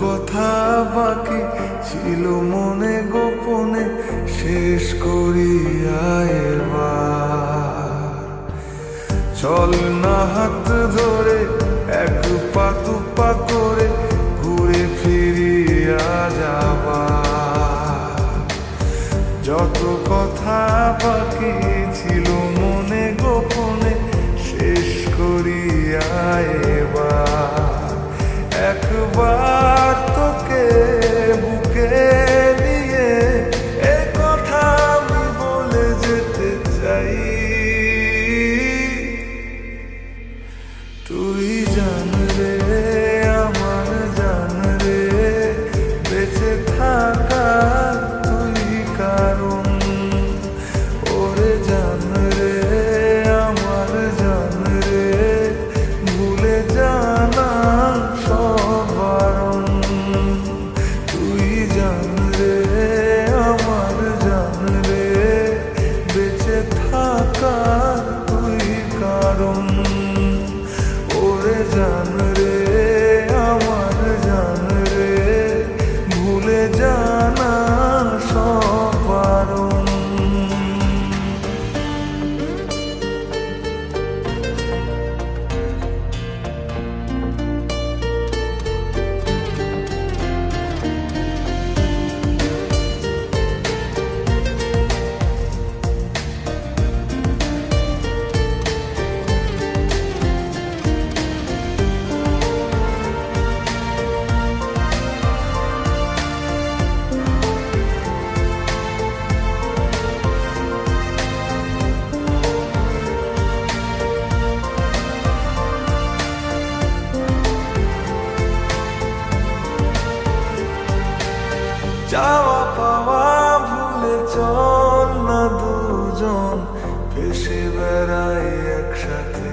কথা বাকি ছিল মনে গোপনে শেষ করিয়া এবার। চল না হাত ধরে এক পা দুপা করে ঘুরে ফিরিয়া যাবার। যত কথা বাকি ছিল মনে গোপনে শেষ করিয়া এবার। একবার তোকে বুকে নিয়ে এ কথা আমি বলে যেতে চাই। তুই জান রে আমার জান রে, বেঁচে থাকার তুই কারণ। ওরে জান রে আমার জান রে, ভুলে জানা সব বারণ। তুই জান রে আমার জান রে, বেঁচে থাকার তুই কারণ। ওরে জান রে আমার জান রে, ভুলে জানা সব বারণ। চাওয়া পাওয়া ভুলে চল না দুজন ভেসে বেড়াই একসাথে।